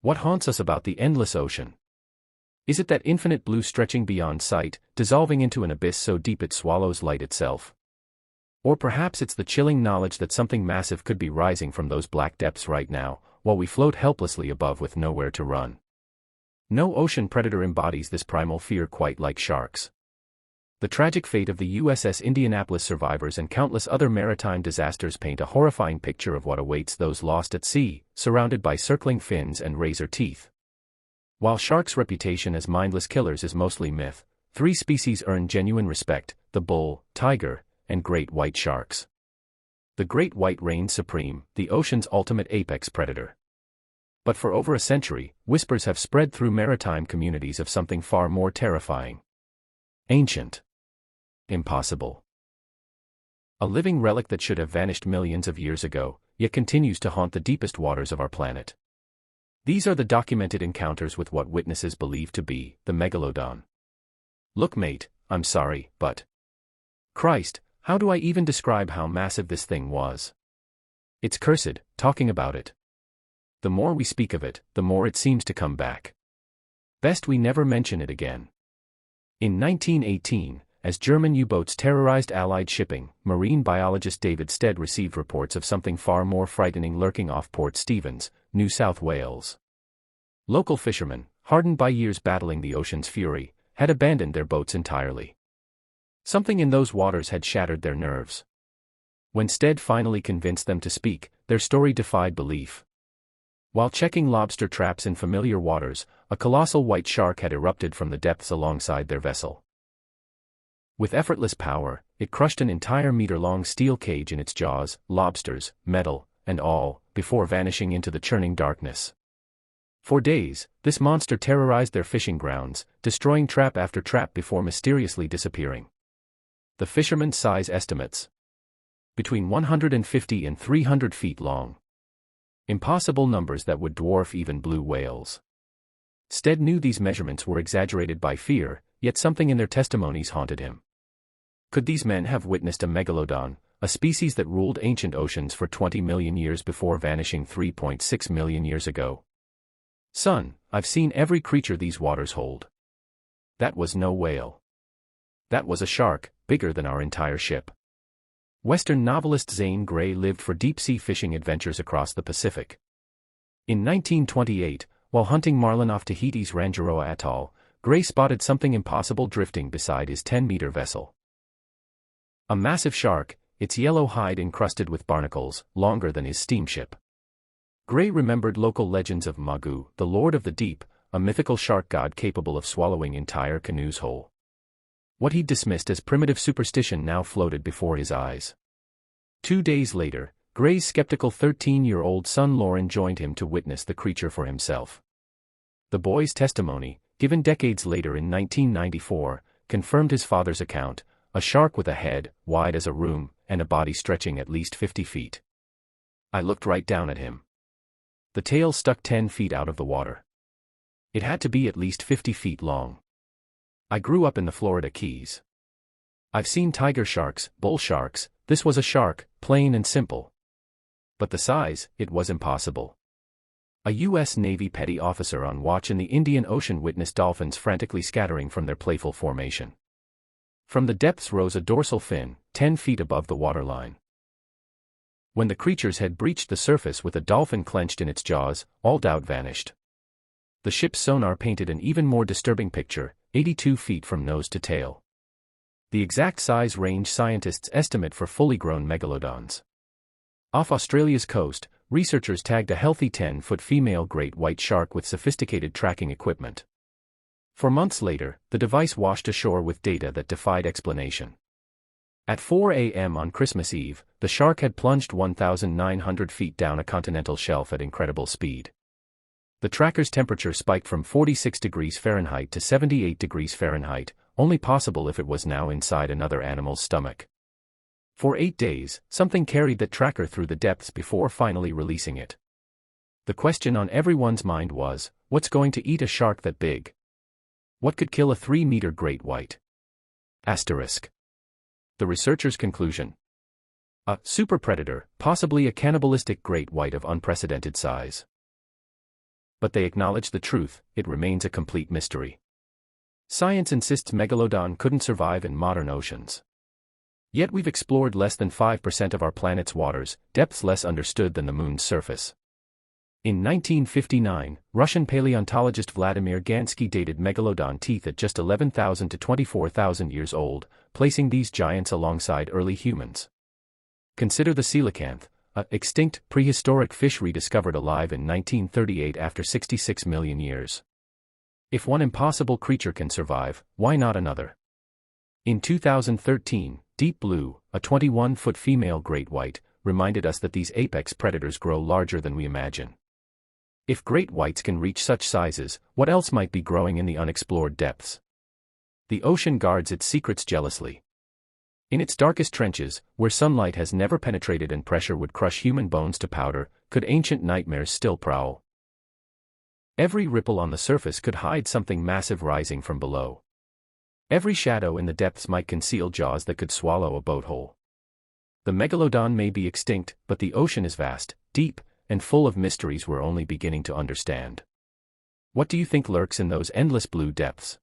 What haunts us about the endless ocean? Is it that infinite blue stretching beyond sight, dissolving into an abyss so deep it swallows light itself? Or perhaps it's the chilling knowledge that something massive could be rising from those black depths right now, while we float helplessly above with nowhere to run. No ocean predator embodies this primal fear quite like sharks. The tragic fate of the USS Indianapolis survivors and countless other maritime disasters paint a horrifying picture of what awaits those lost at sea, surrounded by circling fins and razor teeth. While sharks' reputation as mindless killers is mostly myth, three species earn genuine respect: the bull, tiger, and great white sharks. The great white reigns supreme, the ocean's ultimate apex predator. But for over a century, whispers have spread through maritime communities of something far more terrifying. Ancient. Impossible. A living relic that should have vanished millions of years ago, yet continues to haunt the deepest waters of our planet. These are the documented encounters with what witnesses believe to be the Megalodon. Look, mate, I'm sorry, but Christ, how do I even describe how massive this thing was? It's cursed, talking about it. The more we speak of it, the more it seems to come back. Best we never mention it again. In 1918, as German U-boats terrorized Allied shipping, marine biologist David Stead received reports of something far more frightening lurking off Port Stephens, New South Wales. Local fishermen, hardened by years battling the ocean's fury, had abandoned their boats entirely. Something in those waters had shattered their nerves. When Stead finally convinced them to speak, their story defied belief. While checking lobster traps in familiar waters, a colossal white shark had erupted from the depths alongside their vessel. With effortless power, it crushed an entire meter-long steel cage in its jaws, lobsters, metal, and all, before vanishing into the churning darkness. For days, this monster terrorized their fishing grounds, destroying trap after trap before mysteriously disappearing. The fishermen's size estimates: between 150 and 300 feet long. Impossible numbers that would dwarf even blue whales. Stead knew these measurements were exaggerated by fear, yet something in their testimonies haunted him. Could these men have witnessed a megalodon, a species that ruled ancient oceans for 20 million years before vanishing 3.6 million years ago? Son, I've seen every creature these waters hold. That was no whale. That was a shark, bigger than our entire ship. Western novelist Zane Grey lived for deep-sea fishing adventures across the Pacific. In 1928, while hunting marlin off Tahiti's Rangiroa Atoll, Grey spotted something impossible drifting beside his 10-meter vessel. A massive shark, its yellow hide encrusted with barnacles, longer than his steamship. Grey remembered local legends of Magu, the Lord of the Deep, a mythical shark god capable of swallowing entire canoes whole. What he'd dismissed as primitive superstition now floated before his eyes. 2 days later, Grey's skeptical 13-year-old son Lauren joined him to witness the creature for himself. The boy's testimony, given decades later in 1994, confirmed his father's account: a shark with a head, wide as a room, and a body stretching at least 50 feet. I looked right down at him. The tail stuck 10 feet out of the water. It had to be at least 50 feet long. I grew up in the Florida Keys. I've seen tiger sharks, bull sharks. This was a shark, plain and simple. But the size, it was impossible. A U.S. Navy petty officer on watch in the Indian Ocean witnessed dolphins frantically scattering from their playful formation. From the depths rose a dorsal fin, 10 feet above the waterline. When the creature's head breached the surface with a dolphin clenched in its jaws, all doubt vanished. The ship's sonar painted an even more disturbing picture: 82 feet from nose to tail. The exact size range scientists estimate for fully grown megalodons. Off Australia's coast, researchers tagged a healthy 10-foot female great white shark with sophisticated tracking equipment. 4 months later, the device washed ashore with data that defied explanation. At 4 a.m. on Christmas Eve, the shark had plunged 1,900 feet down a continental shelf at incredible speed. The tracker's temperature spiked from 46 degrees Fahrenheit to 78 degrees Fahrenheit, only possible if it was now inside another animal's stomach. For 8 days, something carried that tracker through the depths before finally releasing it. The question on everyone's mind was, what's going to eat a shark that big? What could kill a 3-meter great white? Asterisk. The researchers' conclusion: a super predator, possibly a cannibalistic great white of unprecedented size. But they acknowledge the truth, it remains a complete mystery. Science insists Megalodon couldn't survive in modern oceans. Yet we've explored less than 5% of our planet's waters, depths less understood than the moon's surface. In 1959, Russian paleontologist Vladimir Gansky dated Megalodon teeth at just 11,000 to 24,000 years old, placing these giants alongside early humans. Consider the coelacanth, an extinct, prehistoric fish rediscovered alive in 1938 after 66 million years. If one impossible creature can survive, why not another? In 2013, Deep Blue, a 21-foot female great white, reminded us that these apex predators grow larger than we imagine. If great whites can reach such sizes, what else might be growing in the unexplored depths? The ocean guards its secrets jealously. In its darkest trenches, where sunlight has never penetrated and pressure would crush human bones to powder, could ancient nightmares still prowl? Every ripple on the surface could hide something massive rising from below. Every shadow in the depths might conceal jaws that could swallow a boat whole. The Megalodon may be extinct, but the ocean is vast, deep, and full of mysteries we're only beginning to understand. What do you think lurks in those endless blue depths?